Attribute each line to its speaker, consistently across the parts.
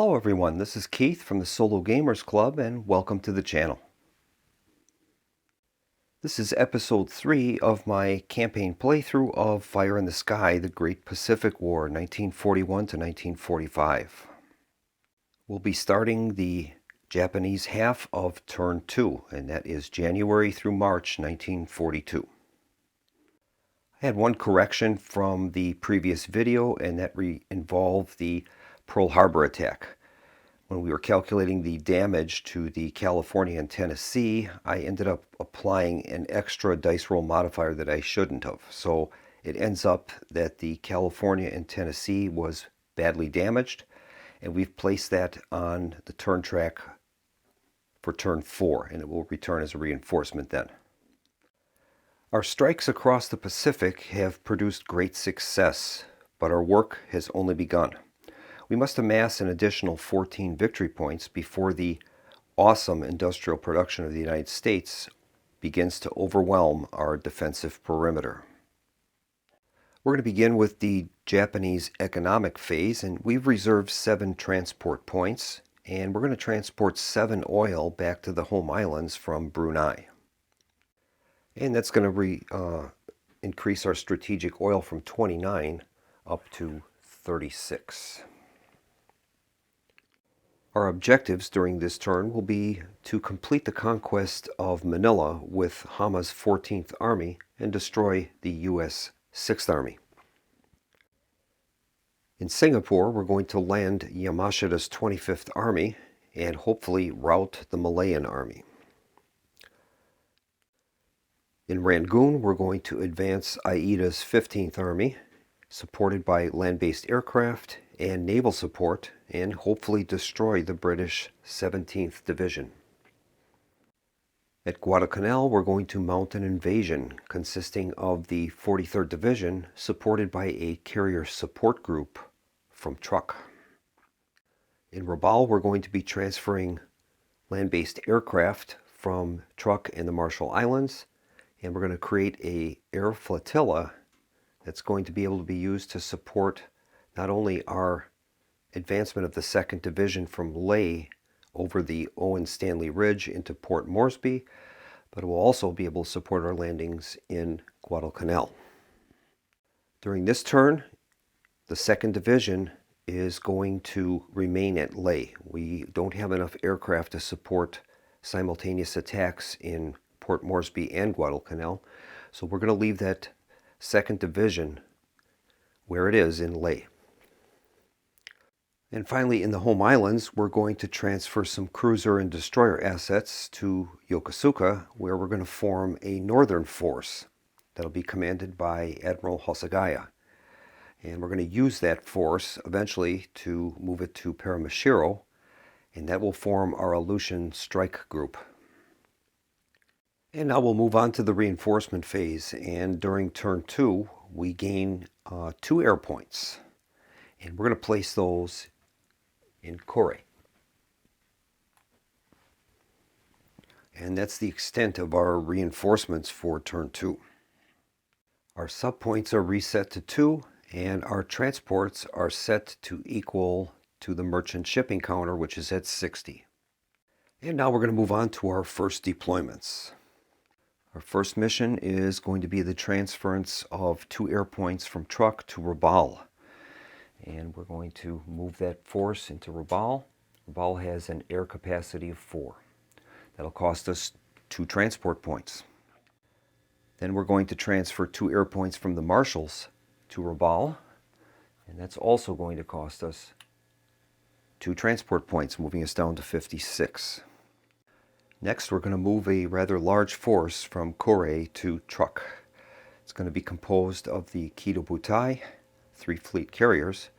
Speaker 1: Hello everyone, this is Keith from the Solo Gamers Club and welcome to the channel. This is episode 3 of my campaign playthrough of Fire in the Sky, the Great Pacific War, 1941 to 1945. We'll be starting the Japanese half of turn 2, and that is January through March 1942. I had one correction from the previous video, and that involved the Pearl Harbor attack. When we were calculating the damage to the California and Tennessee, I ended up applying an extra dice roll modifier that I shouldn't have. So it ends up that the California and Tennessee was badly damaged, and we've placed that on the turn track for turn 4, and it will return as a reinforcement then. Our strikes across the Pacific have produced great success, but our work has only begun. We must amass an additional 14 victory points before the awesome industrial production of the United States begins to overwhelm our defensive perimeter. We're going to begin with the Japanese economic phase, and we've reserved 7 transport points, and we're going to transport 7 oil back to the home islands from Brunei. And that's going to increase our strategic oil from 29 up to 36. Our objectives during this turn will be to complete the conquest of Manila with Hama's 14th Army and destroy the U.S. 6th Army. In Singapore, we're going to land Yamashita's 25th Army and hopefully rout the Malayan Army. In Rangoon, we're going to advance Aida's 15th Army, supported by land-based aircraft and naval support, and hopefully destroy the British 17th Division. At Guadalcanal, we're going to mount an invasion consisting of the 43rd Division, supported by a carrier support group from Truk. In Rabaul, we're going to be transferring land-based aircraft from Truk and the Marshall Islands, and we're going to create an air flotilla that's going to be able to be used to support not only our advancement of the 2nd Division from Lae over the Owen Stanley Ridge into Port Moresby, but it will also be able to support our landings in Guadalcanal. During this turn, the 2nd Division is going to remain at Lae. We don't have enough aircraft to support simultaneous attacks in Port Moresby and Guadalcanal, so we're going to leave that 2nd Division where it is in Lae. And finally, in the home islands, we're going to transfer some cruiser and destroyer assets to Yokosuka, where we're going to form a northern force that'll be commanded by Admiral Hosagaya. And we're going to use that force eventually to move it to Paramashiro, and that will form our Aleutian Strike Group. And now we'll move on to the reinforcement phase, and during turn 2, we gain 2 air points. And we're going to place those in Kore. And that's the extent of our reinforcements for turn 2. Our subpoints are reset to 2, and our transports are set to equal to the merchant shipping counter, which is at 60. And now we're going to move on to our first deployments. Our first mission is going to be the transference of 2 air points from Truk to Rabaul. And we're going to move that force into Rabaul. Rabaul has an air capacity of 4. That'll cost us 2 transport points. Then we're going to transfer 2 air points from the Marshalls to Rabaul, and that's also going to cost us 2 transport points, moving us down to 56. Next, we're going to move a rather large force from Kore to Truk. It's going to be composed of the Kido Butai, 3 fleet carriers,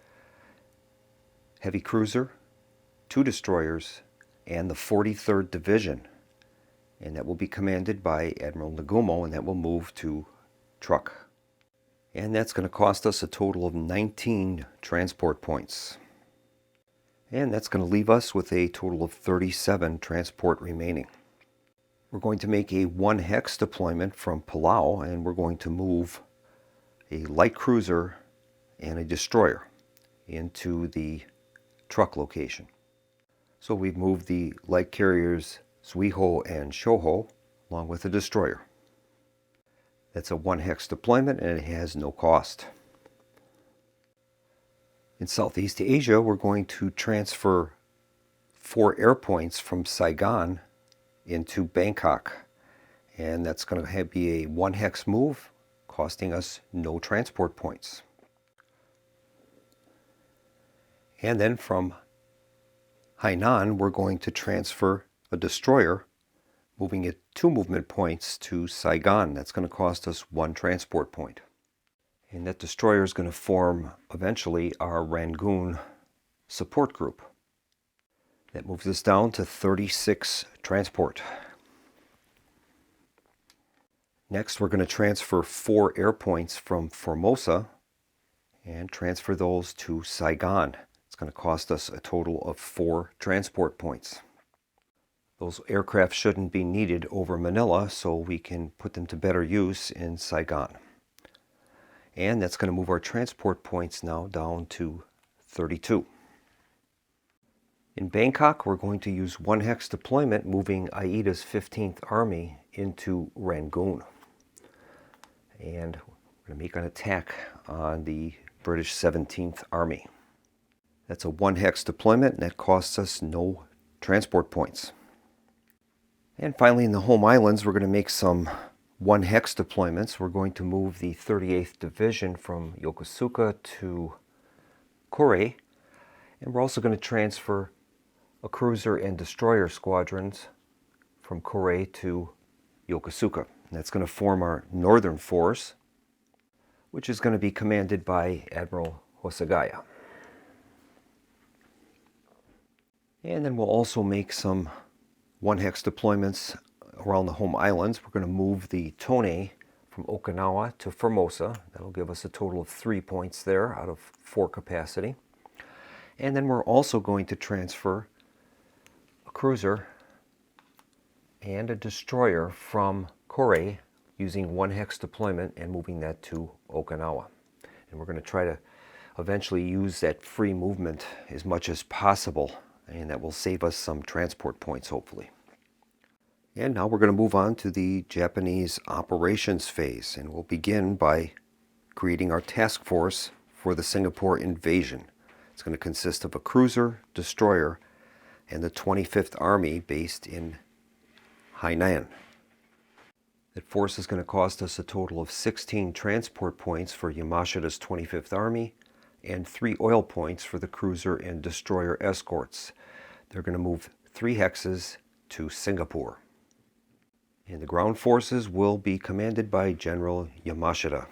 Speaker 1: heavy cruiser, 2 destroyers, and the 43rd Division. And that will be commanded by Admiral Nagumo, and that will move to Truk. And that's going to cost us a total of 19 transport points. And that's going to leave us with a total of 37 transport remaining. We're going to make a 1 hex deployment from Palau, and we're going to move a light cruiser and a destroyer into the truck location. So we've moved the light carriers Zuiho and Shoho along with the destroyer. That's a 1 hex deployment and it has no cost. In Southeast Asia, we're going to transfer 4 air points from Saigon into Bangkok. And that's going to be a 1 hex move, costing us no transport points. And then from Hainan, we're going to transfer a destroyer, moving it 2 movement points to Saigon. That's going to cost us 1 transport point. And that destroyer is going to form eventually our Rangoon support group. That moves us down to 36 transport. Next, we're going to transfer 4 air points from Formosa and transfer those to Saigon. It's going to cost us a total of 4 transport points. Those aircraft shouldn't be needed over Manila, so we can put them to better use in Saigon. And that's going to move our transport points now down to 32. In Bangkok, we're going to use 1 hex deployment, moving AIDA's 15th Army into Rangoon. And we're going to make an attack on the British 17th Army. That's a 1 hex deployment, and that costs us no transport points. And finally, in the home islands, we're going to make some 1 hex deployments. We're going to move the 38th Division from Yokosuka to Kure. And we're also going to transfer a cruiser and destroyer squadrons from Kure to Yokosuka. And that's going to form our northern force, which is going to be commanded by Admiral Hosagaya. And then we'll also make some 1 hex deployments around the home islands. We're going to move the Tone from Okinawa to Formosa. That'll give us a total of 3 points there out of 4 capacity. And then we're also going to transfer a cruiser and a destroyer from Kure using 1 hex deployment and moving that to Okinawa. And we're going to try to eventually use that free movement as much as possible, and that will save us some transport points, hopefully. And now we're going to move on to the Japanese operations phase, and we'll begin by creating our task force for the Singapore invasion. It's going to consist of a cruiser, destroyer, and the 25th Army based in Hainan. That force is going to cost us a total of 16 transport points for Yamashita's 25th Army and 3 oil points for the cruiser and destroyer escorts. They're going to move 3 hexes to Singapore. And the ground forces will be commanded by General Yamashita.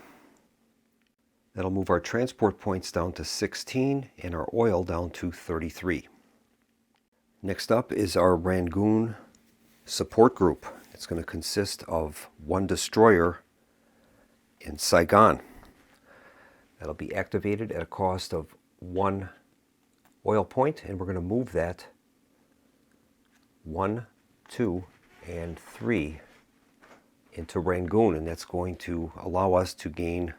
Speaker 1: That'll move our transport points down to 16 and our oil down to 33. Next up is our Rangoon support group. It's going to consist of 1 destroyer in Saigon. That'll be activated at a cost of 1 oil point, and we're going to move that 1, 2, and 3 into Rangoon, and that's going to allow us to gain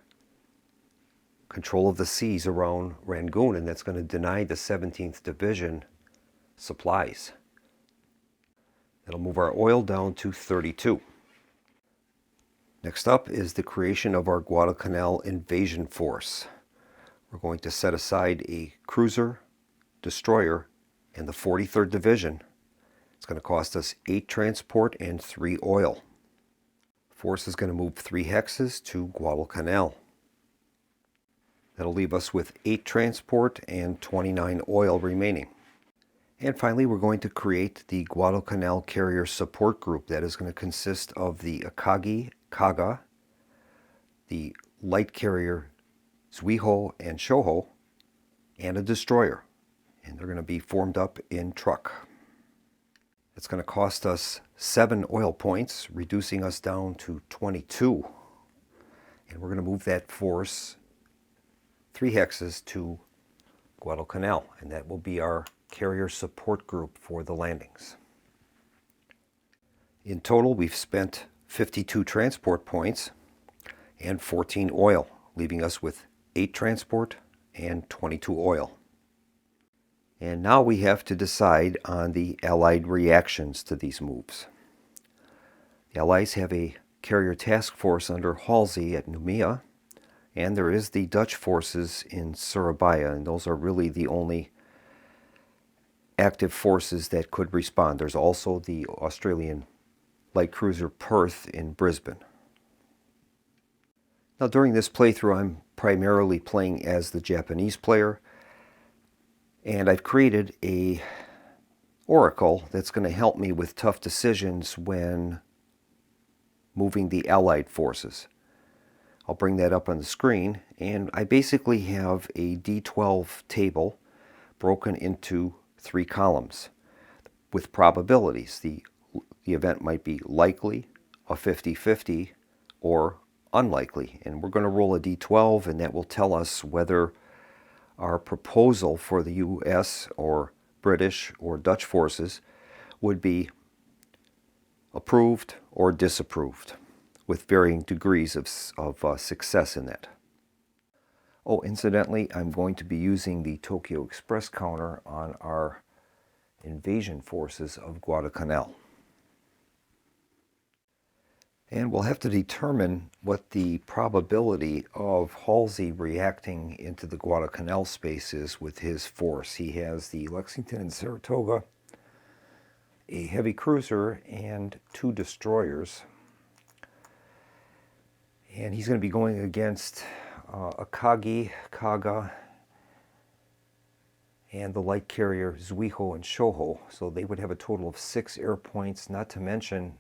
Speaker 1: control of the seas around Rangoon, and that's going to deny the 17th Division supplies. That'll move our oil down to 32. Next up is the creation of our Guadalcanal invasion force. We're going to set aside a cruiser, destroyer, and the 43rd Division. It's going to cost us 8 transport and 3 oil. Force is going to move 3 hexes to Guadalcanal. That'll leave us with 8 transport and 29 oil remaining. And finally, we're going to create the Guadalcanal Carrier Support Group. That is going to consist of the Akagi Kaga, the light carrier Zuiho and Shoho, and a destroyer. And they're going to be formed up in truck. It's going to cost us 7 oil points, reducing us down to 22. And we're going to move that force 3 hexes to Guadalcanal, and that will be our carrier support group for the landings. In total, we've spent 52 transport points and 14 oil, leaving us with 8 transport and 22 oil. And now we have to decide on the Allied reactions to these moves. The Allies have a carrier task force under Halsey at Noumea, and there is the Dutch forces in Surabaya, and those are really the only active forces that could respond. There's also the Australian light cruiser Perth in Brisbane. Now during this playthrough I'm primarily playing as the Japanese player, and I've created a oracle that's going to help me with tough decisions when moving the Allied forces. I'll bring that up on the screen, and I basically have a D12 table broken into 3 columns with probabilities. The event might be likely, a 50-50, or unlikely. And we're going to roll a D12, and that will tell us whether our proposal for the US or British or Dutch forces would be approved or disapproved, with varying degrees of success in that. Oh, incidentally, I'm going to be using the Tokyo Express counter on our invasion forces of Guadalcanal. And we'll have to determine what the probability of Halsey reacting into the Guadalcanal space is with his force. He has the Lexington and Saratoga, a heavy cruiser, and 2 destroyers. And he's going to be going against Akagi, Kaga, and the light carrier Zuiho and Shoho. So they would have a total of 6 air points, not to mention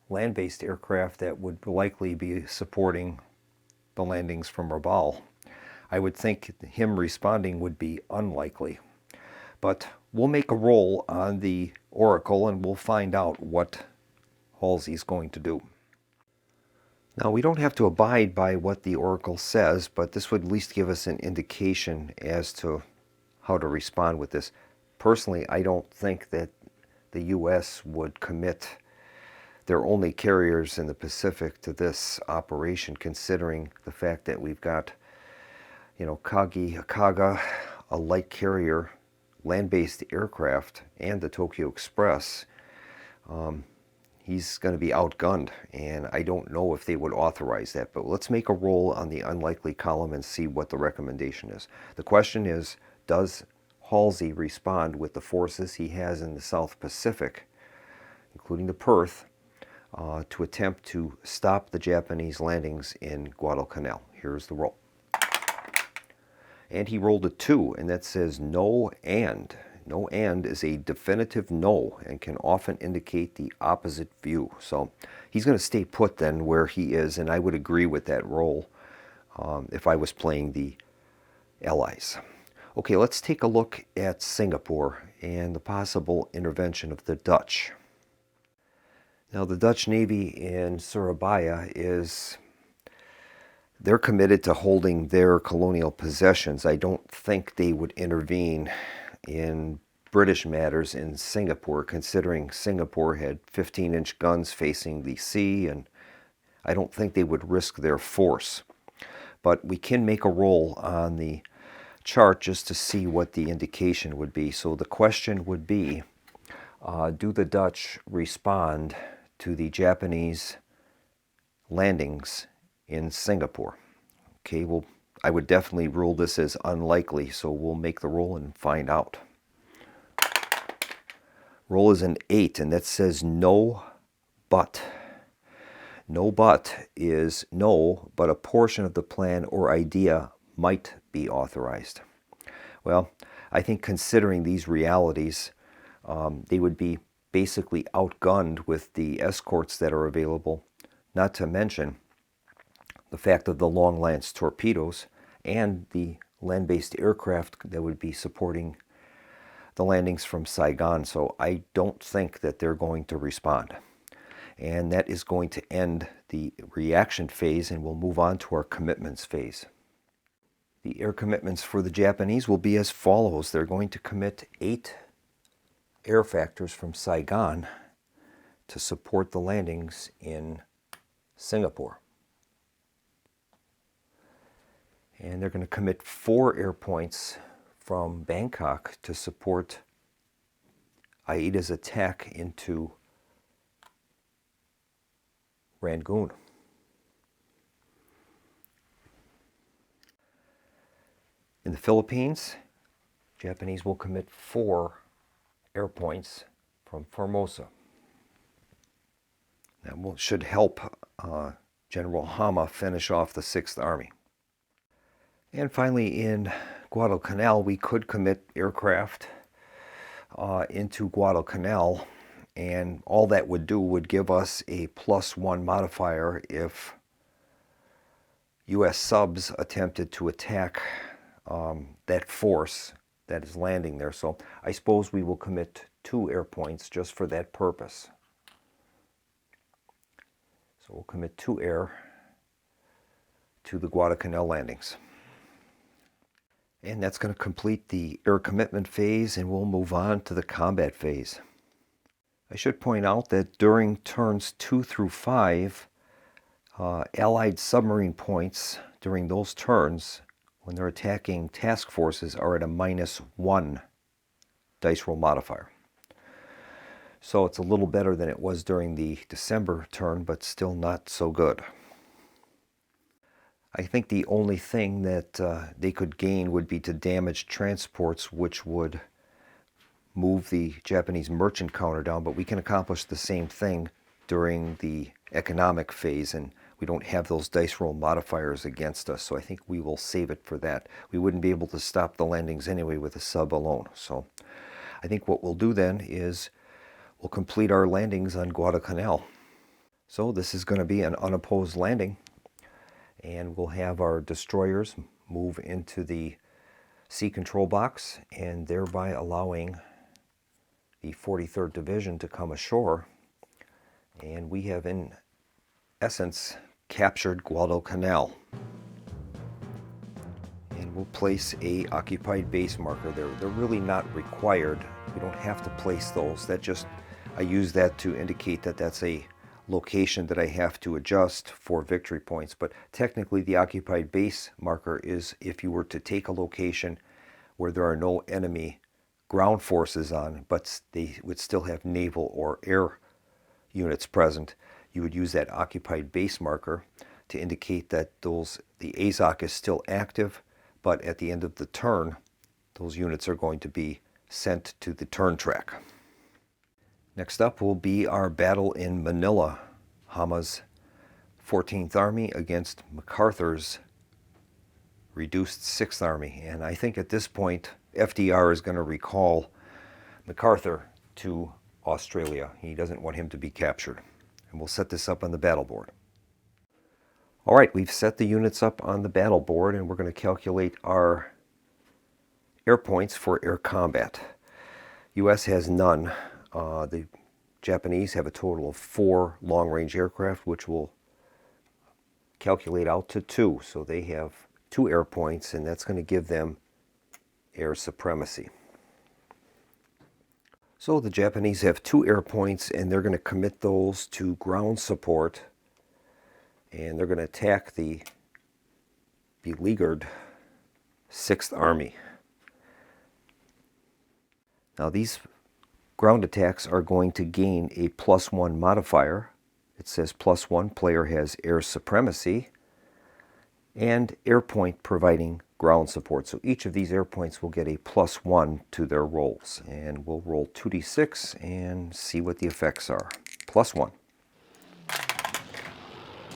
Speaker 1: land-based aircraft that would likely be supporting the landings from Rabaul. I would think him responding would be unlikely. But we'll make a roll on the oracle and we'll find out what Halsey's going to do. Now, we don't have to abide by what the oracle says, but this would at least give us an indication as to how to respond with this. Personally, I don't think that the U.S. would commit their only carriers in the Pacific to this operation, considering the fact that we've got, Kaga, a light carrier, land-based aircraft, and the Tokyo Express. He's going to be outgunned, and I don't know if they would authorize that. But let's make a roll on the unlikely column and see what the recommendation is. The question is, does Halsey respond with the forces he has in the South Pacific, including the Perth, to attempt to stop the Japanese landings in Guadalcanal? Here's the roll. And he rolled a 2, and that says no and. No and is a definitive no and can often indicate the opposite view. So he's going to stay put then where he is, and I would agree with that roll if I was playing the Allies. Okay, let's take a look at Singapore and the possible intervention of the Dutch. Now, the Dutch Navy in Surabaya they're committed to holding their colonial possessions. I don't think they would intervene in British matters in Singapore, considering Singapore had 15-inch guns facing the sea, and I don't think they would risk their force. But we can make a roll on the chart just to see what the indication would be. So the question would be, do the Dutch respond to the Japanese landings in Singapore? Okay, well, I would definitely rule this as unlikely, so we'll make the roll and find out. Roll is an 8, and that says no, but. No, but is no, but a portion of the plan or idea might be authorized. Well, I think considering these realities, they would be basically outgunned with the escorts that are available, not to mention the fact of the long lance torpedoes and the land-based aircraft that would be supporting the landings from Saigon. So I don't think that they're going to respond. And that is going to end the reaction phase, and we'll move on to our commitments phase. The air commitments for the Japanese will be as follows. They're going to commit 8 air factors from Saigon to support the landings in Singapore. And they're going to commit 4 air points from Bangkok to support AIDA's attack into Rangoon. In the Philippines, Japanese will commit 4 air points from Formosa. That should help General Hama finish off the 6th Army. And finally, in Guadalcanal, we could commit aircraft into Guadalcanal, and all that would do would give us a +1 modifier if U.S. subs attempted to attack that force that is landing there. So I suppose we will commit 2 air points just for that purpose. So we'll commit 2 air to the Guadalcanal landings. And that's going to complete the air commitment phase, and we'll move on to the combat phase. I should point out that during turns 2 through 5, Allied submarine points during those turns, when they're attacking task forces, are at a -1 dice roll modifier. So it's a little better than it was during the December turn, but still not so good. I think the only thing that they could gain would be to damage transports, which would move the Japanese merchant counter down, but we can accomplish the same thing during the economic phase, and we don't have those dice roll modifiers against us, so I think we will save it for that. We wouldn't be able to stop the landings anyway with a sub alone. So I think what we'll do then is we'll complete our landings on Guadalcanal. So this is going to be an unopposed landing, and we'll have our destroyers move into the sea control box, and thereby allowing the 43rd Division to come ashore. And we have, in essence, captured Guadalcanal. And we'll place a occupied base marker there. They're really not required. We don't have to place those. I use that to indicate that that's a location that I have to adjust for victory points. But technically, the occupied base marker is if you were to take a location where there are no enemy ground forces on, but they would still have naval or air units present, you would use that occupied base marker to indicate that the AZOC is still active, but at the end of the turn, those units are going to be sent to the turn track. Next up will be our battle in Manila, Hama's 14th Army against MacArthur's reduced 6th Army. And I think at this point, FDR is going to recall MacArthur to Australia. He doesn't want him to be captured. And we'll set this up on the battle board. All right, we've set the units up on the battle board, and we're going to calculate our air points for air combat. U.S. has none. The Japanese have a total of 4 long-range aircraft, which will calculate out to 2. So they have 2 air points, and that's going to give them air supremacy. So the Japanese have 2 air points, and they're going to commit those to ground support, and they're going to attack the beleaguered 6th Army. Now these ground attacks are going to gain a +1 modifier. It says +1, player has air supremacy, and air point providing ground support. So each of these air points will get a +1 to their rolls. And we'll roll 2d6 and see what the effects are. +1.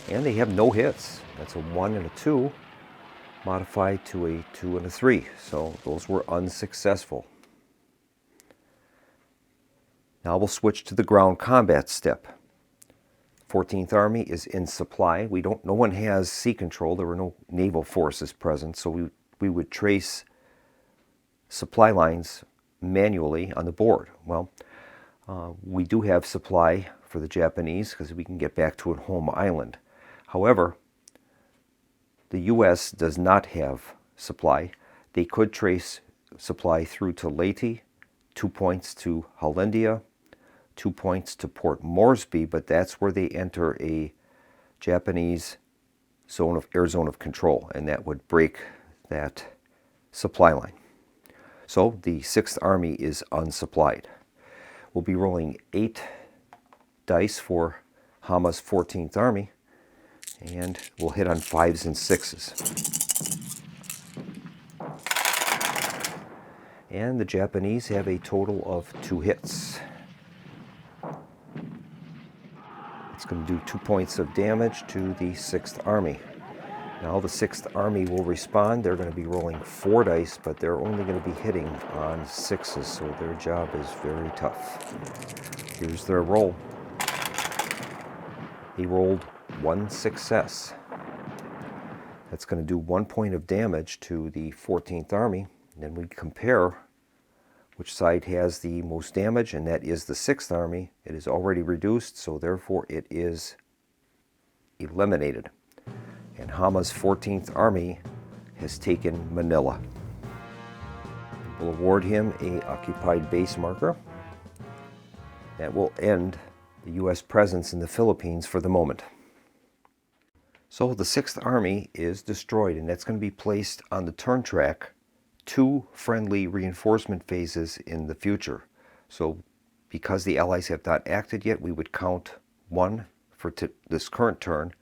Speaker 1: And they have no hits. That's a 1 and a 2, modified to a 2 and a 3. So those were unsuccessful. Now we'll switch to the ground combat step. 14th Army is in supply. No one has sea control. There were no naval forces present, so we would trace supply lines manually on the board. Well, we do have supply for the Japanese because we can get back to a home island. However, the U.S. does not have supply. They could trace supply through to Leyte, 2 points to Hollandia, 2 points to Port Moresby, but that's where they enter a Japanese air zone of control, and that would break that supply line. So the 6th Army is unsupplied. We'll be rolling 8 dice for Hama's 14th Army, and we'll hit on 5s and 6s. And the Japanese have a total of 2 hits. It's going to do 2 points of damage to the 6th Army. Now the 6th Army will respond. They're going to be rolling 4 dice, but they're only going to be hitting on 6s, so their job is very tough. Here's their roll. He rolled 1 success. That's going to do 1 point of damage to the 14th Army. And then we compare which side has the most damage, and that is the 6th Army. It is already reduced, so therefore it is eliminated. And Hama's 14th Army has taken Manila. We'll award him a occupied base marker. That will end the U.S. presence in the Philippines for the moment. So the 6th Army is destroyed, and that's going to be placed on the turn track 2 friendly reinforcement phases in the future. So because the Allies have not acted yet, we would count 1 for this current turn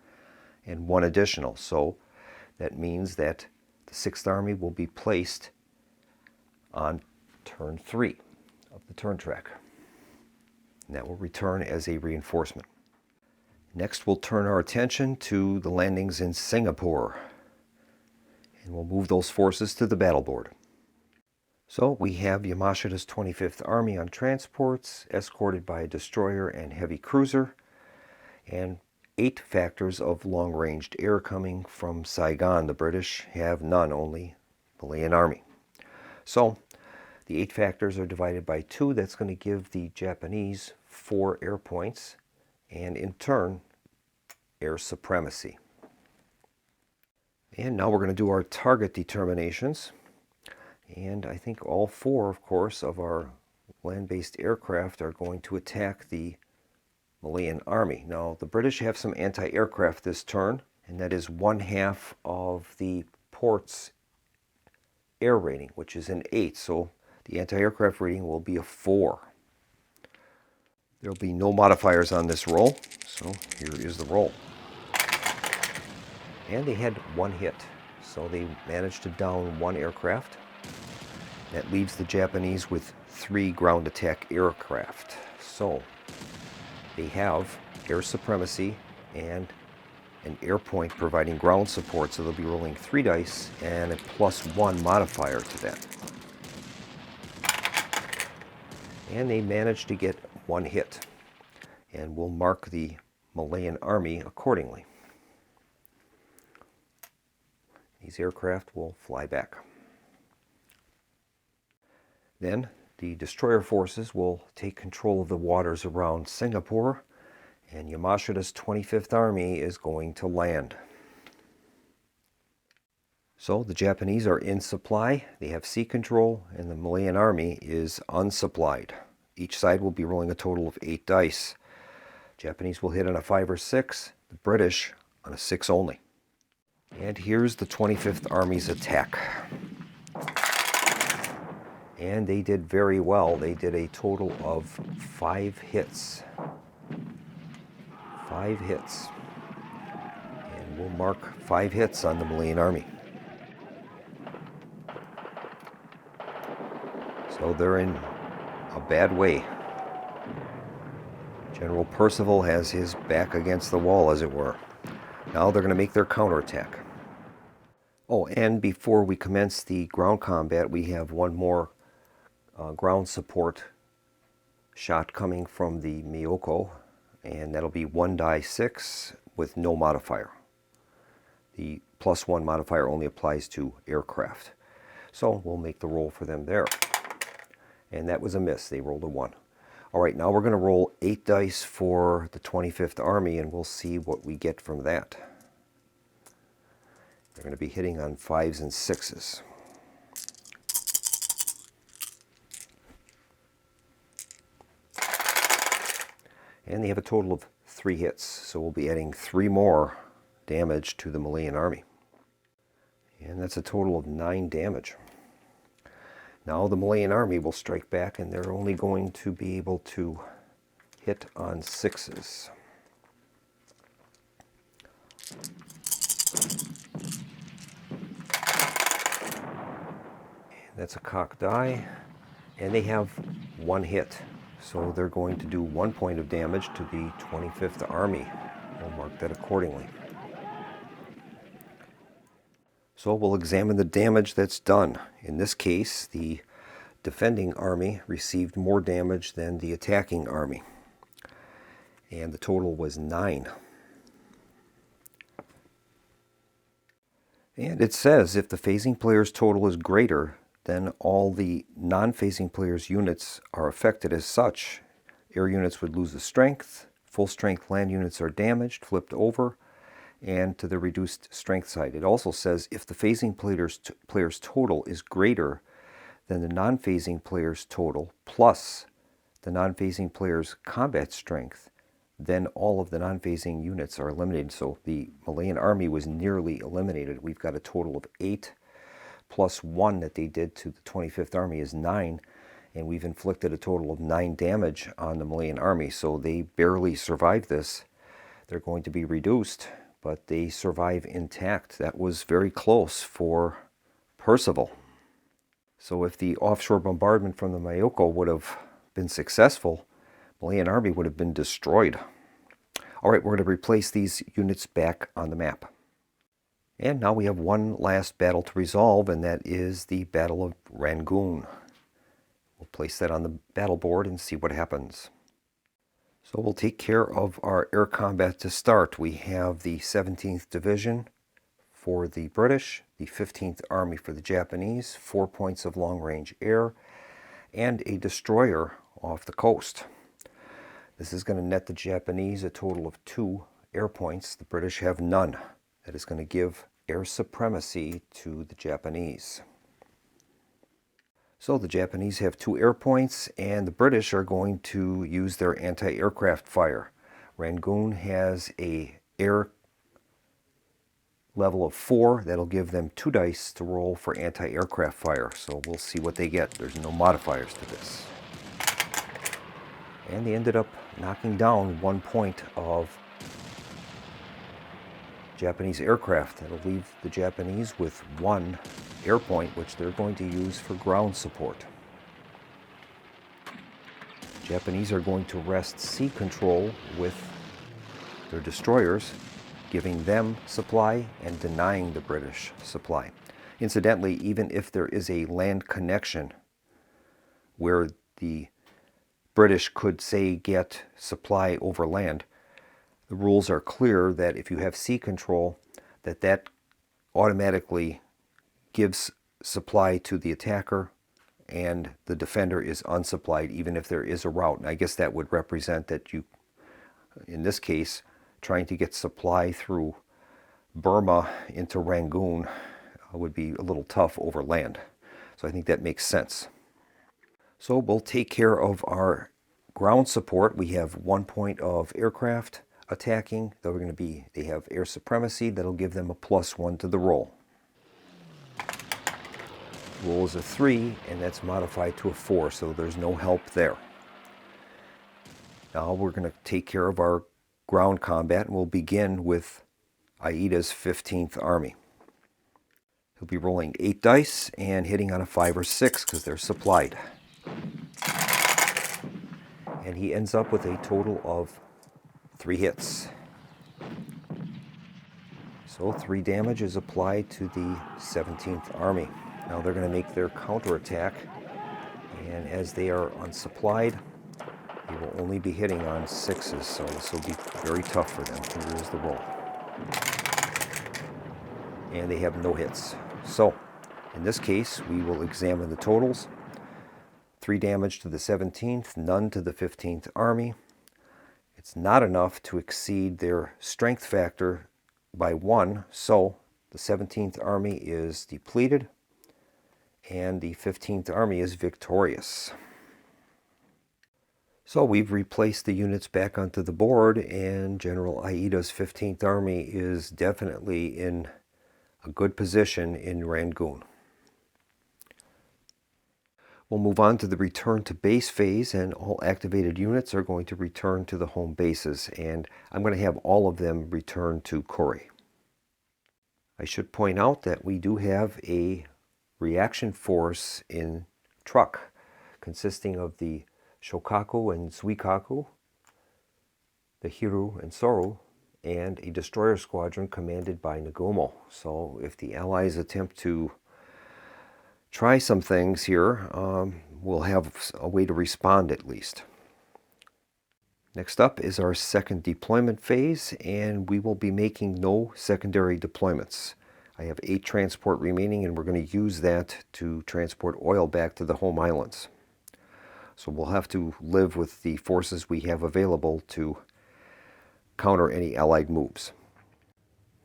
Speaker 1: and 1 additional. So that means that the 6th Army will be placed on turn 3 of the turn track. And that will return as a reinforcement. Next, we'll turn our attention to the landings in Singapore. And we'll move those forces to the battle board. So we have Yamashita's 25th Army on transports, escorted by a destroyer and heavy cruiser, and 8 factors of long-ranged air coming from Saigon. The British have none, only Malayan Army. So the 8 factors are divided by 2. That's going to give the Japanese 4 air points, and in turn, air supremacy. And now we're going to do our target determinations. And I think all 4, of course, of our land-based aircraft are going to attack the Malayan Army. Now, the British have some anti-aircraft this turn, and that is 1/2 of the port's air rating, which is an 8. So the anti-aircraft rating will be a 4. There will be no modifiers on this roll, so here is the roll. And they had 1 hit, so they managed to down 1 aircraft. That leaves the Japanese with 3 ground attack aircraft. So they have air supremacy and an air point providing ground support, so they'll be rolling 3 dice and a +1 modifier to that. And they managed to get 1 hit, and we'll mark the Malayan Army accordingly. These aircraft will fly back. Then the destroyer forces will take control of the waters around Singapore, and Yamashita's 25th Army is going to land. So the Japanese are in supply, they have sea control, and the Malayan Army is unsupplied. Each side will be rolling a total of 8 dice. Japanese will hit on a 5 or 6, the British on a 6 only. And here's the 25th Army's attack. And they did very well. They did a total of 5 hits. 5 hits. And we'll mark 5 hits on the Malayan Army. So they're in a bad way. General Percival has his back against the wall, as it were. Now they're going to make their counterattack. Oh, and before we commence the ground combat, we have one more ground support shot coming from the Miyoko, and that'll be 1 die 6 with no modifier. The +1 modifier only applies to aircraft. So we'll make the roll for them there. And that was a miss. They rolled a 1. All right, now we're going to roll 8 dice for the 25th Army, and we'll see what we get from that. They're going to be hitting on 5s and 6s. And they have a total of 3 hits, so we'll be adding 3 more damage to the Malayan Army. And that's a total of 9 damage. Now the Malayan army will strike back, and they're only going to be able to hit on 6s. That's a cocked die, and they have 1 hit. So they're going to do 1 point of damage to the 25th Army. We'll mark that accordingly. So we'll examine the damage that's done. In this case, the defending army received more damage than the attacking army. And the total was 9. And it says if the phasing player's total is greater, then all the non-phasing player's units are affected as such. Air units would lose a strength, full strength land units are damaged, flipped over, and to the reduced strength side. It also says if the phasing player's total is greater than the non-phasing player's total plus the non-phasing player's combat strength, then all of the non-phasing units are eliminated. So the Malayan army was nearly eliminated. We've got a total of 8 plus 1 that they did to the 25th Army is 9, and we've inflicted a total of 9 damage on the Malayan army. So they barely survived this. They're going to be reduced, but they survive intact. That was very close for Percival. So if the offshore bombardment from the Mayoko would have been successful, Malayan army would have been destroyed. All right, we're going to replace these units back on the map. And now we have one last battle to resolve, and that is the Battle of Rangoon. We'll place that on the battle board and see what happens. So we'll take care of our air combat to start. We have the 17th Division for the British, the 15th Army for the Japanese, 4 points of long-range air, and a destroyer off the coast. This is going to net the Japanese a total of 2 air points. The British have none. That is going to give air supremacy to the Japanese. So the Japanese have 2 air points, and the British are going to use their anti-aircraft fire. Rangoon has a air level of 4. That'll give them 2 dice to roll for anti-aircraft fire. So we'll see what they get. There's no modifiers to this. And they ended up knocking down 1 point of Japanese aircraft. That'll leave the Japanese with 1 air point, which they're going to use for ground support. Japanese are going to wrest sea control with their destroyers, giving them supply and denying the British supply. Incidentally, even if there is a land connection where the British could, say, get supply over land, the rules are clear that if you have sea control, that automatically gives supply to the attacker, and the defender is unsupplied even if there is a route. And I guess that would represent that you, in this case, trying to get supply through Burma into Rangoon would be a little tough over land. So I think that makes sense. So we'll take care of our ground support. We have 1 point of aircraft attacking. They have air supremacy. That'll give them a +1 to the roll. Roll is a 3, and that's modified to a 4, so there's no help there. Now we're going to take care of our ground combat, and we'll begin with Aida's 15th Army. He'll be rolling 8 dice and hitting on a 5 or 6 because they're supplied. And he ends up with a total of 3 hits. So 3 damage is applied to the 17th Army. Now they're going to make their counterattack, and as they are unsupplied, they will only be hitting on 6s, so this will be very tough for them. Here is the roll. And they have no hits. So in this case, we will examine the totals. 3 damage to the 17th, none to the 15th Army. It's not enough to exceed their strength factor by 1, so the 17th Army is depleted, and the 15th Army is victorious. So we've replaced the units back onto the board, and General Aida's 15th Army is definitely in a good position in Rangoon. We'll move on to the return to base phase, and all activated units are going to return to the home bases, and I'm going to have all of them return to Kori. I should point out that we do have a reaction force in Truk, consisting of the Shokaku and Zuikaku, the Hiru and Soru, and a destroyer squadron commanded by Nagumo. So if the Allies attempt to try some things here, we'll have a way to respond at least. Next up is our second deployment phase, and we will be making no secondary deployments. I have 8 transport remaining, and we're going to use that to transport oil back to the home islands. So we'll have to live with the forces we have available to counter any Allied moves.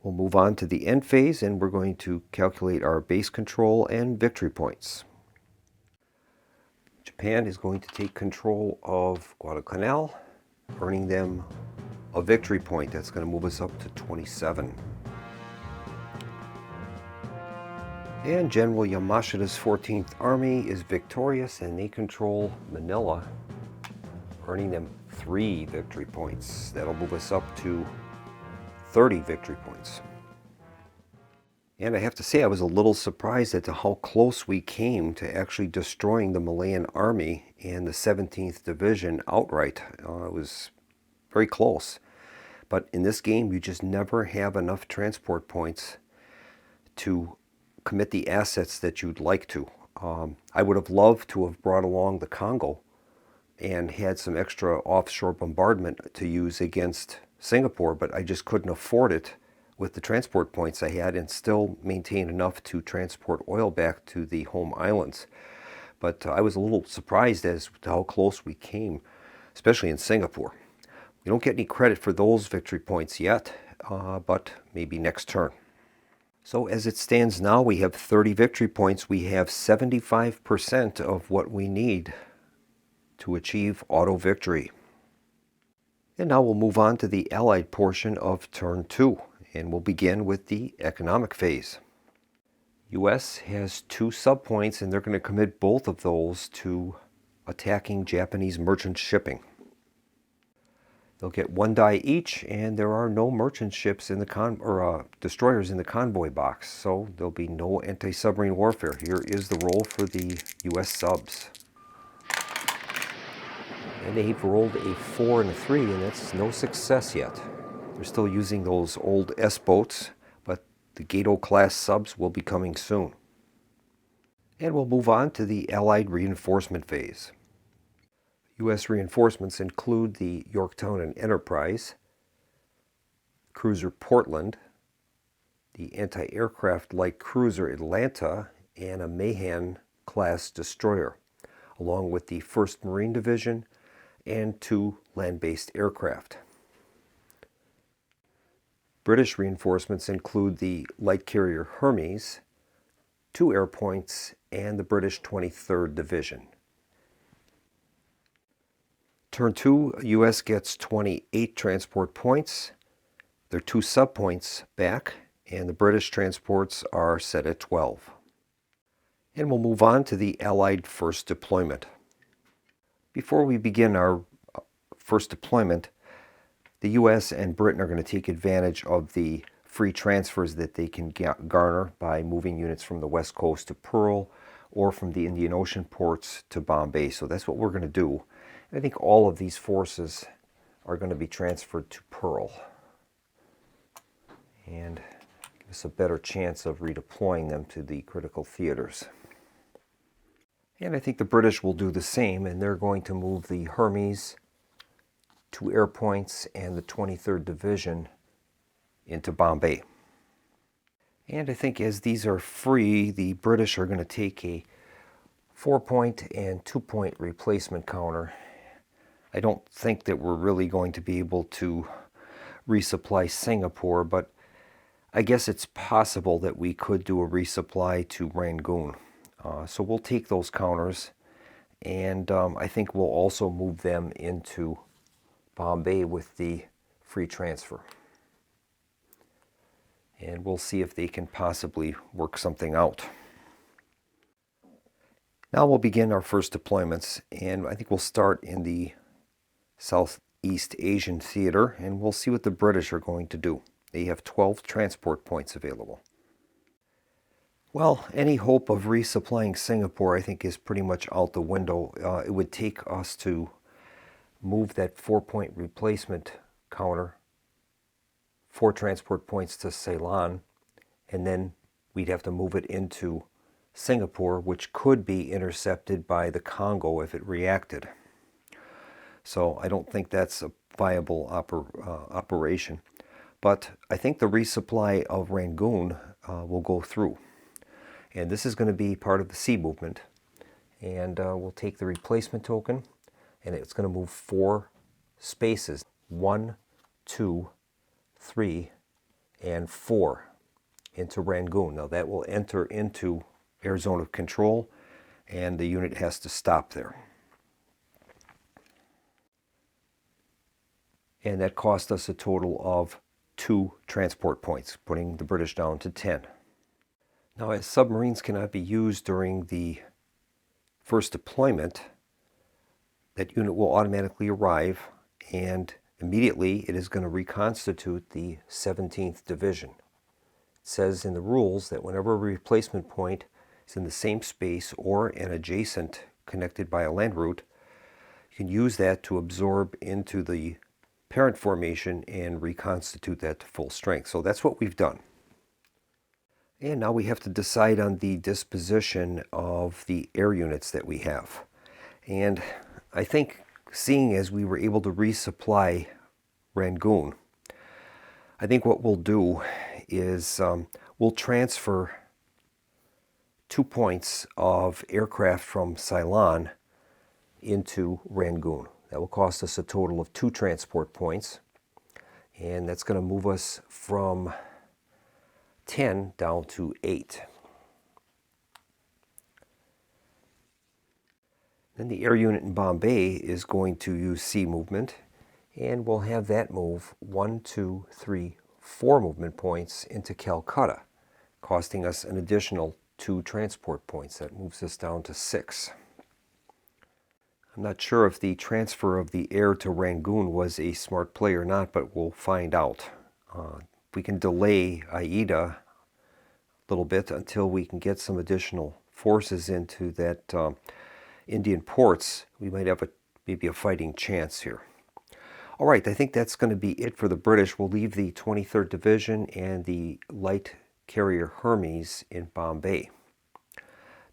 Speaker 1: We'll move on to the end phase, and we're going to calculate our base control and victory points. Japan is going to take control of Guadalcanal, earning them a victory point. That's going to move us up to 27. And General Yamashita's 14th Army is victorious, and they control Manila, earning them 3 victory points. That'll move us up to 30 victory points. And I have to say, I was a little surprised at how close we came to actually destroying the Malayan Army and the 17th Division outright. It was very close. But in this game, you just never have enough transport points to commit the assets that you'd like to. I would have loved to have brought along the Congo and had some extra offshore bombardment to use against Singapore, but I just couldn't afford it with the transport points I had and still maintain enough to transport oil back to the home islands. But I was a little surprised as to how close we came, especially in Singapore. We don't get any credit for those victory points yet, but maybe next turn. So as it stands now, we have 30 victory points. We have 75% of what we need to achieve auto victory. And now we'll move on to the Allied portion of turn 2, and we'll begin with the economic phase. US has 2 subpoints, and they're going to commit both of those to attacking Japanese merchant shipping. They'll get 1 die each, and there are no merchant ships in the destroyers in the convoy box, so there'll be no anti-submarine warfare. Here is the roll for the US subs. And they've rolled a 4 and a 3, and that's no success yet. They're still using those old S-boats, but the Gato-class subs will be coming soon. And we'll move on to the Allied reinforcement phase. U.S. reinforcements include the Yorktown and Enterprise, cruiser Portland, the anti-aircraft light cruiser Atlanta, and a Mahan-class destroyer, along with the 1st Marine Division and 2 land-based aircraft. British reinforcements include the light carrier Hermes, 2 airpoints, and the British 23rd Division. Turn 2, US gets 28 transport points. Their 2 subpoints back, and the British transports are set at 12. And we'll move on to the Allied first deployment. Before we begin our first deployment, the US and Britain are going to take advantage of the free transfers that they can garner by moving units from the West Coast to Pearl or from the Indian Ocean ports to Bombay. So that's what we're going to do. I think all of these forces are going to be transferred to Pearl and give us a better chance of redeploying them to the critical theaters. And I think the British will do the same, and they're going to move the Hermes, 2 airpoints, and the 23rd Division into Bombay. And I think as these are free, the British are going to take a 4-point and 2-point replacement counter. I don't think that we're really going to be able to resupply Singapore, but I guess it's possible that we could do a resupply to Rangoon. So we'll take those counters, and I think we'll also move them into Bombay with the free transfer. And we'll see if they can possibly work something out. Now we'll begin our first deployments, and I think we'll start in the Southeast Asian theater, and we'll see what the British are going to do. They have 12 transport points available. Well, any hope of resupplying Singapore, I think, is pretty much out the window. It would take us to move that 4-point replacement counter, 4 transport points to Ceylon, and then we'd have to move it into Singapore, which could be intercepted by the Congo if it reacted. So I don't think that's a viable operation. But I think the resupply of Rangoon will go through. And this is going to be part of the sea movement. And we'll take the replacement token, and it's going to move 4 spaces. 1, 2, 3, and 4 into Rangoon. Now that will enter into air zone of control, and the unit has to stop there. And that cost us a total of 2 transport points, putting the British down to 10. Now, as submarines cannot be used during the first deployment, that unit will automatically arrive, and immediately it is going to reconstitute the 17th Division. It says in the rules that whenever a replacement point is in the same space or an adjacent connected by a land route, you can use that to absorb into the parent formation and reconstitute that to full strength. So that's what we've done. And now we have to decide on the disposition of the air units that we have. And I think, seeing as we were able to resupply Rangoon, I think what we'll do is we'll transfer 2 points of aircraft from Ceylon into Rangoon. That will cost us a total of 2 transport points, and that's going to move us from 10 down to 8. Then the air unit in Bombay is going to use sea movement, and we'll have that move 1, 2, 3, 4 movement points into Calcutta, costing us an additional 2 transport points. That moves us down to 6. I'm not sure if the transfer of the air to Rangoon was a smart play or not, but we'll find out. We can delay Aida a little bit until we can get some additional forces into that Indian ports. We might have maybe a fighting chance here. All right, I think that's going to be it for the British. We'll leave the 23rd Division and the light carrier Hermes in Bombay.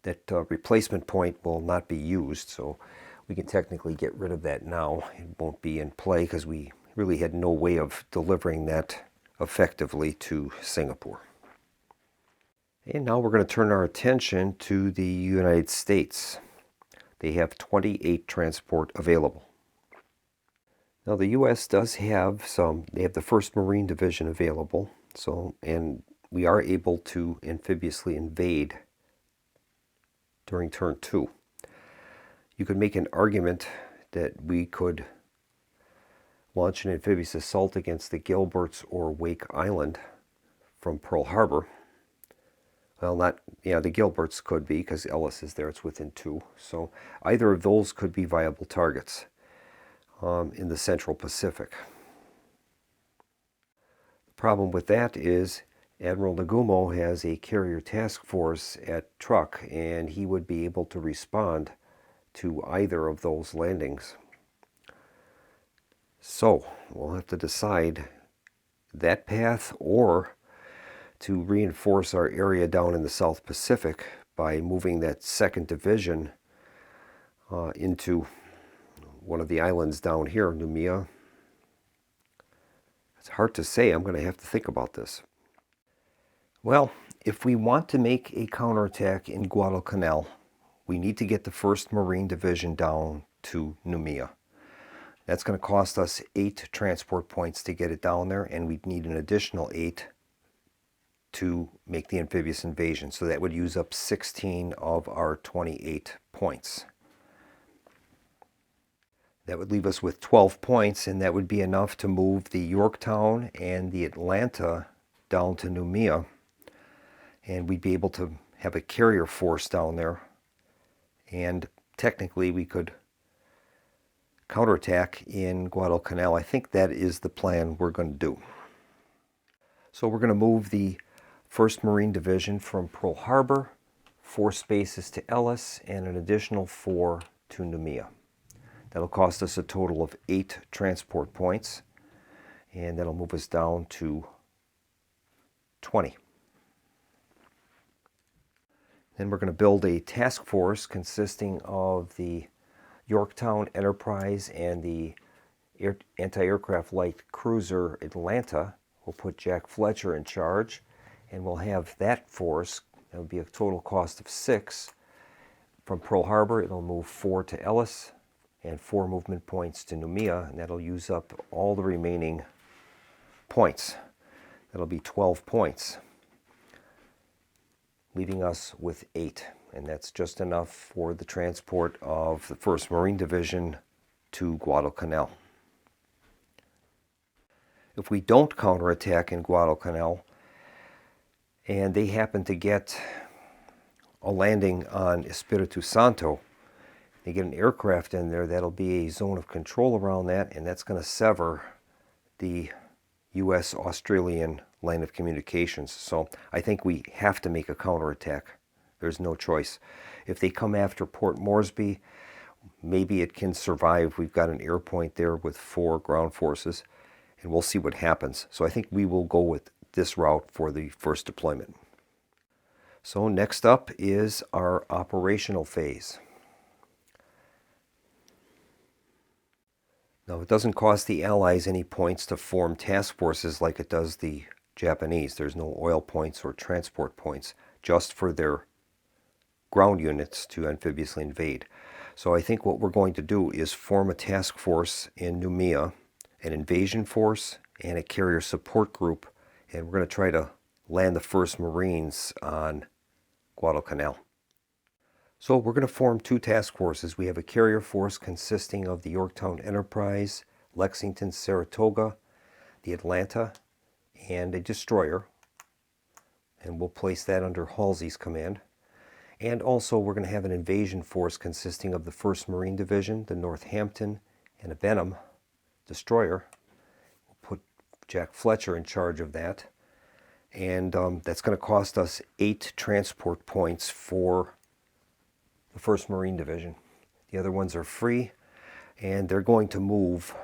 Speaker 1: That replacement point will not be used, so we can technically get rid of that now. It won't be in play because we really had no way of delivering that effectively to Singapore. And now we're going to turn our attention to the United States. They have 28 transport available. Now the U.S. does have they have the 1st Marine Division available, and we are able to amphibiously invade during turn 2. You could make an argument that we could launch an amphibious assault against the Gilberts or Wake Island from Pearl Harbor. Well, the Gilberts could be, because Ellis is there, it's within 2. So either of those could be viable targets in the Central Pacific. The problem with that is Admiral Nagumo has a carrier task force at Truk, and he would be able to respond to either of those landings. So we'll have to decide that path, or to reinforce our area down in the South Pacific by moving that 2nd Division into one of the islands down here, Noumea. It's hard to say. I'm going to have to think about this. Well, if we want to make a counterattack in Guadalcanal, we need to get the 1st Marine Division down to Noumea. That's going to cost us 8 transport points to get it down there, and we'd need an additional 8 to make the amphibious invasion. So that would use up 16 of our 28 points. That would leave us with 12 points, and that would be enough to move the Yorktown and the Atlanta down to Noumea. And we'd be able to have a carrier force down there and technically we could counterattack in Guadalcanal. I think that is the plan we're going to do. So we're going to move the 1st Marine Division from Pearl Harbor 4 spaces to Ellis and an additional 4 to Noumea. That'll cost us a total of 8 transport points, and that'll move us down to 20. Then we're going to build a task force consisting of the Yorktown Enterprise and the anti-aircraft light cruiser Atlanta. We'll put Jack Fletcher in charge, and we'll have that force. That would be a total cost of 6. From Pearl Harbor, it'll move 4 to Ellis and 4 movement points to Noumea, and that'll use up all the remaining points. That'll be 12 points, leaving us with 8, and that's just enough for the transport of the 1st Marine Division to Guadalcanal. If we don't counterattack in Guadalcanal, and they happen to get a landing on Espiritu Santo, they get an aircraft in there, that'll be a zone of control around that, and that's going to sever the U.S.-Australian line of communications. So I think we have to make a counterattack. There's no choice. If they come after Port Moresby, maybe it can survive. We've got an air point there with 4 ground forces, and we'll see what happens. So I think we will go with this route for the first deployment. So next up is our operational phase. Now, it doesn't cost the Allies any points to form task forces like it does the Japanese. There's no oil points or transport points, just for their ground units to amphibiously invade. So I think what we're going to do is form a task force in Noumea, an invasion force, and a carrier support group, and we're going to try to land the 1st Marines on Guadalcanal. So we're going to form 2 task forces. We have a carrier force consisting of the Yorktown Enterprise, Lexington, Saratoga, the Atlanta, and a destroyer. And we'll place that under Halsey's command. And also we're going to have an invasion force consisting of the 1st Marine Division, the Northampton, and a Benham destroyer. We'll put Jack Fletcher in charge of that. And that's going to cost us 8 transport points for the 1st Marine Division. The other ones are free, and they're going to move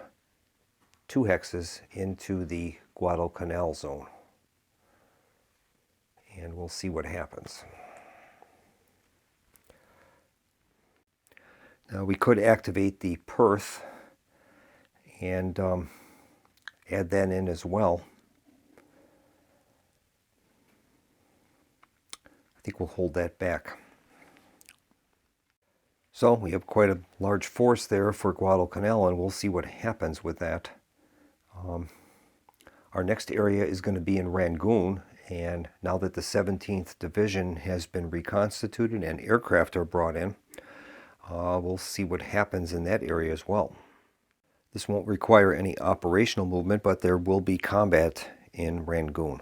Speaker 1: 2 hexes into the Guadalcanal zone. And we'll see what happens. Now we could activate the Perth and add that in as well. I think we'll hold that back. So we have quite a large force there for Guadalcanal, and we'll see what happens with that. Our next area is going to be in Rangoon, and now that the 17th Division has been reconstituted and aircraft are brought in, we'll see what happens in that area as well. This won't require any operational movement, but there will be combat in Rangoon.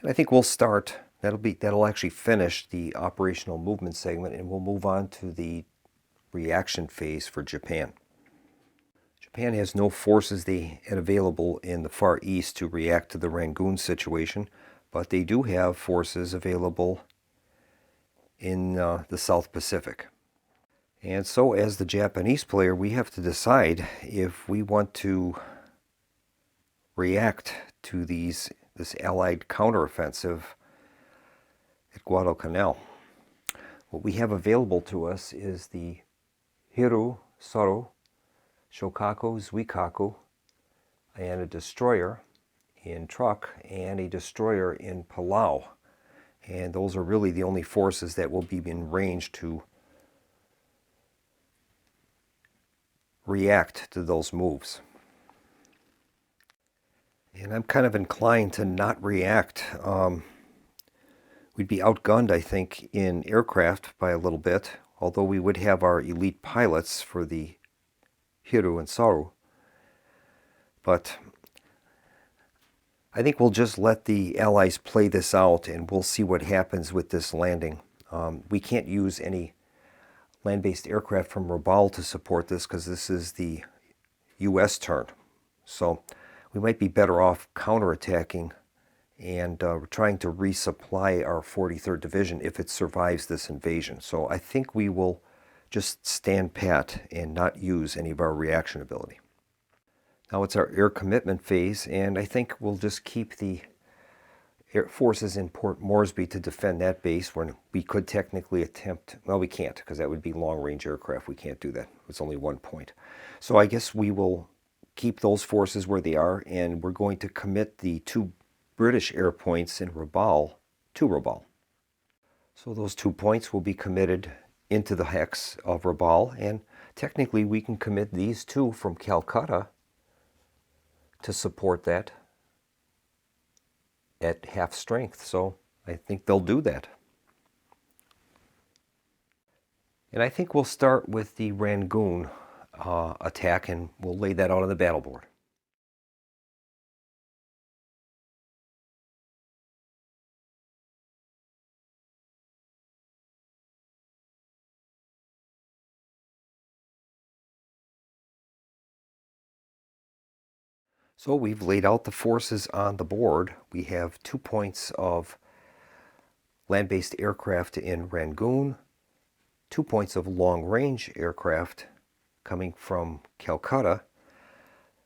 Speaker 1: And I think we'll start, that'll actually finish the operational movement segment, and we'll move on to the reaction phase for Japan. Japan has no forces they had available in the Far East to react to the Rangoon situation, but they do have forces available in the South Pacific. And so as the Japanese player, we have to decide if we want to react to this Allied counteroffensive at Guadalcanal. What we have available to us is the Thru, Saru, Shokaku, Zuikaku, and a destroyer in Truk, and a destroyer in Palau. And those are really the only forces that will be in range to react to those moves. And I'm kind of inclined to not react. We'd be outgunned, I think, in aircraft by a little bit, although we would have our elite pilots for the Thru and Saru. But I think we'll just let the Allies play this out, and we'll see what happens with this landing. We can't use any land-based aircraft from Rabaul to support this because this is the U.S. turn. So we might be better off counterattacking and trying to resupply our 43rd Division if it survives this invasion. So I think we will just stand pat and not use any of our reaction ability. Now it's our air commitment phase, and I think we'll just keep the air forces in Port Moresby to defend that base when we could technically attempt, well, we can't because that would be long-range aircraft. We can't do that. It's only 1 point. So I guess we will keep those forces where they are, and we're going to commit the 2 British air points in Rabaul to Rabaul. So those 2 points will be committed into the hex of Rabaul, and technically we can commit these 2 from Calcutta to support that at half strength. So I think they'll do that. And I think we'll start with the Rangoon attack, and we'll lay that out on the battle board. So we've laid out the forces on the board. We have 2 points of land-based aircraft in Rangoon, 2 points of long-range aircraft coming from Calcutta,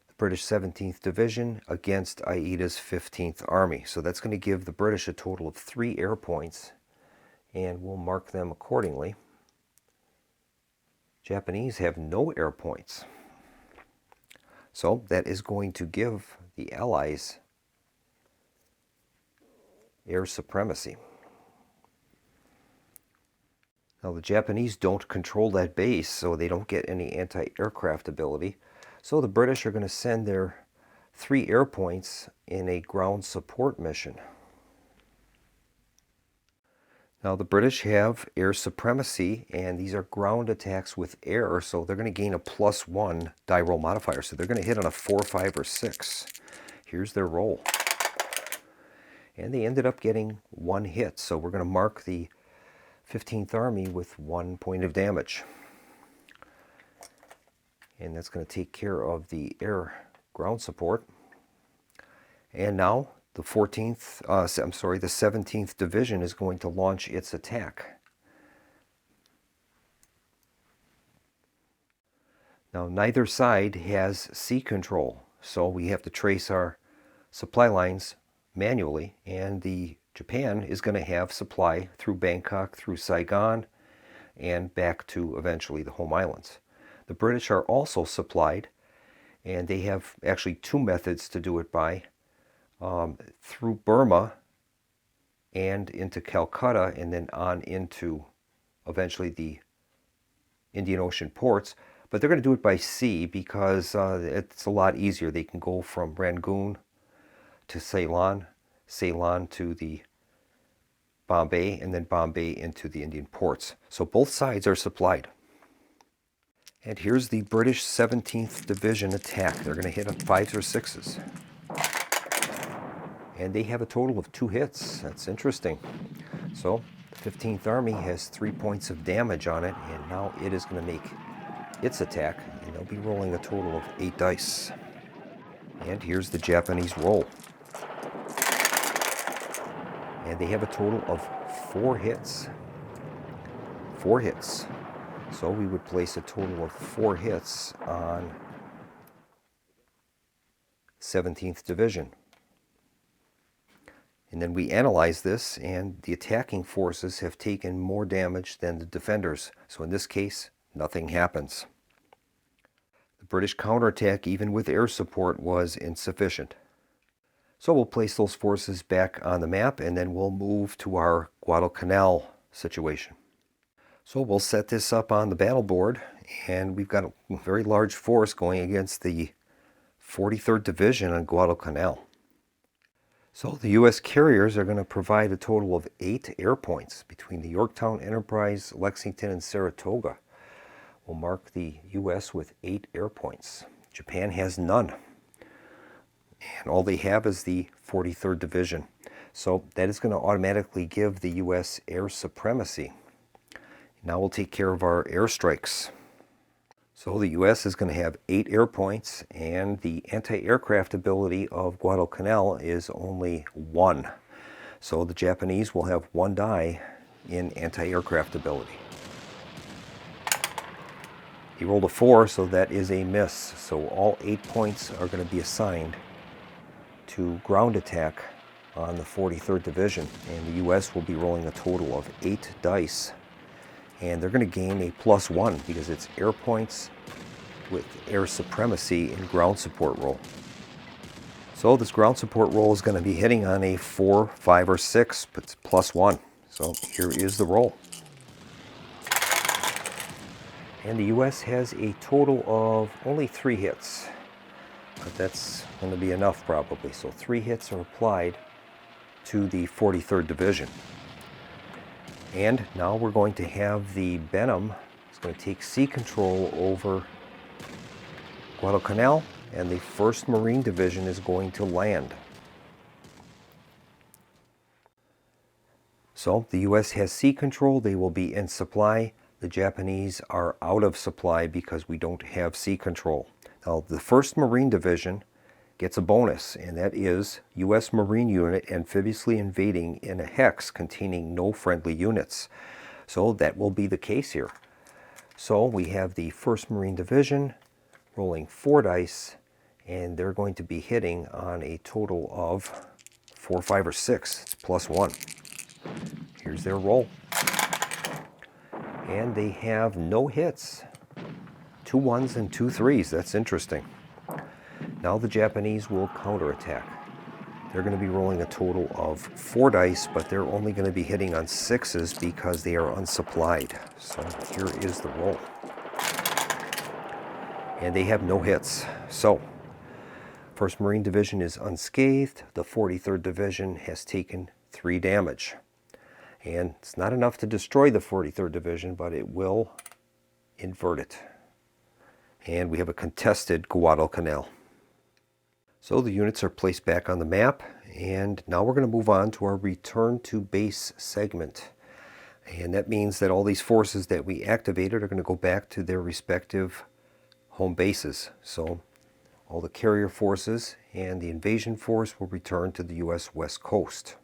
Speaker 1: the British 17th Division against AIDA's 15th Army. So that's going to give the British a total of 3 air points, and we'll mark them accordingly. Japanese have no air points. So that is going to give the Allies air supremacy. Now the Japanese don't control that base, so they don't get any anti-aircraft ability. So the British are going to send their 3 air points in a ground support mission. Now the British have air supremacy, and these are ground attacks with air, so they're going to gain a +1 die roll modifier. So they're going to hit on a 4, 5, or 6. Here's their roll. And they ended up getting 1 hit, so we're going to mark the 15th Army with 1 point of damage. And that's going to take care of the air ground support. And now the 17th Division is going to launch its attack. Now neither side has sea control, so we have to trace our supply lines manually, and Japan is going to have supply through Bangkok, through Saigon, and back to eventually the home islands. The British are also supplied, and they have actually 2 methods to do it by. Through Burma and into Calcutta, and then on into eventually the Indian Ocean ports. But they're going to do it by sea because it's a lot easier. They can go from Rangoon to Ceylon, Ceylon to the Bombay, and then Bombay into the Indian ports. So both sides are supplied. And here's the British 17th Division attack. They're going to hit on 5s or 6s. And they have a total of 2 hits. That's interesting. So the 15th Army has 3 points of damage on it, and now it is going to make its attack, and they'll be rolling a total of 8 dice. And here's the Japanese roll. And they have a total of 4 hits. 4 hits. So we would place a total of 4 hits on 17th Division. And then we analyze this, and the attacking forces have taken more damage than the defenders. So in this case, nothing happens. The British counterattack, even with air support, was insufficient. So we'll place those forces back on the map, and then we'll move to our Guadalcanal situation. So we'll set this up on the battle board, and we've got a very large force going against the 43rd Division on Guadalcanal. So the U.S. carriers are going to provide a total of 8 air points between the Yorktown, Enterprise, Lexington, and Saratoga. We'll mark the U.S. with 8 air points. Japan has none. And all they have is the 43rd Division. So that is going to automatically give the U.S. air supremacy. Now we'll take care of our airstrikes. So the U.S. is going to have 8 air points, and the anti-aircraft ability of Guadalcanal is only 1. So the Japanese will have 1 die in anti-aircraft ability. He rolled a 4, so that is a miss. So all 8 points are going to be assigned to ground attack on the 43rd Division, and the U.S. will be rolling a total of 8 dice. And they're going to gain a +1 because it's air points with air supremacy in ground support roll. So this ground support roll is going to be hitting on a 4, 5, or 6, but it's +1. So here is the roll. And the U.S. has a total of only 3 hits. But that's going to be enough probably. So 3 hits are applied to the 43rd Division. And now we're going to have the Benham. It's going to take sea control over Guadalcanal, and the 1st Marine Division is going to land. So the U.S. has sea control. They will be in supply. The Japanese are out of supply because we don't have sea control. Now the 1st Marine Division gets a bonus, and that is U.S. Marine unit amphibiously invading in a hex containing no friendly units. So that will be the case here. So we have the 1st Marine Division rolling 4 dice, and they're going to be hitting on a total of 4, 5, or 6. It's +1. Here's their roll. And they have no hits. 2 1s and 2 3s. That's interesting. Now the Japanese will counterattack. They're going to be rolling a total of 4 dice, but they're only going to be hitting on 6s because they are unsupplied. So here is the roll. And they have no hits. So 1st Marine Division is unscathed. The 43rd Division has taken 3 damage. And it's not enough to destroy the 43rd Division, but it will invert it. And we have a contested Guadalcanal. So the units are placed back on the map, and now we're going to move on to our return to base segment. And that means that all these forces that we activated are going to go back to their respective home bases. So all the carrier forces and the invasion force will return to the U.S. West Coast.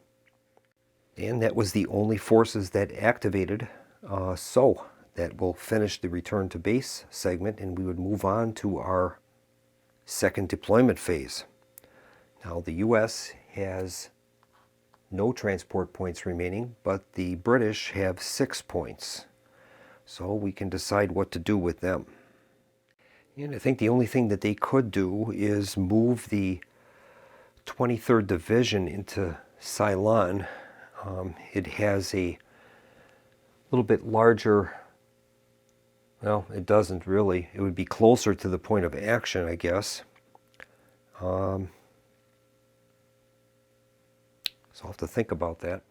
Speaker 1: And that was the only forces that activated. So that will finish the return to base segment, and we would move on to our 2nd deployment phase. Now the U.S. has no transport points remaining, but the British have 6 points. So we can decide what to do with them. And I think the only thing that they could do is move the 23rd Division into Ceylon. It has a little bit larger, well, it doesn't really. It would be closer to the point of action, I guess. So I'll have to think about that.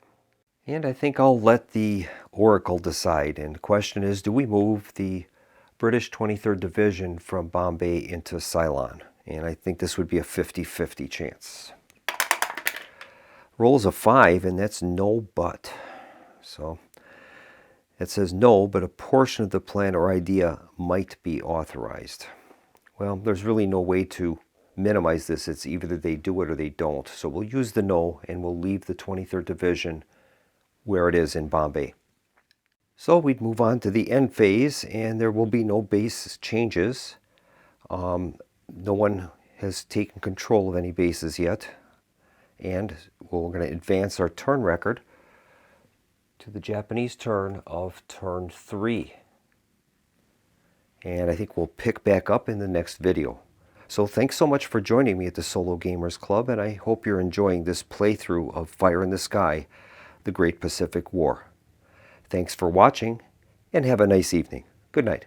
Speaker 1: And I think I'll let the Oracle decide. And the question is, do we move the British 23rd Division from Bombay into Ceylon? And I think this would be a 50-50 chance. Roll is a 5, and that's no but. So it says no, but a portion of the plan or idea might be authorized. Well, there's really no way to minimize this. It's either they do it or they don't. So we'll use the no, and we'll leave the 23rd Division where it is in Bombay. So we'd move on to the end phase, and there will be no base changes. No one has taken control of any bases yet. And we're going to advance our turn record to the Japanese turn of turn 3. And I think we'll pick back up in the next video. So thanks so much for joining me at the Solo Gamers Club, and I hope you're enjoying this playthrough of Fire in the Sky, the Great Pacific War. Thanks for watching, and have a nice evening. Good night.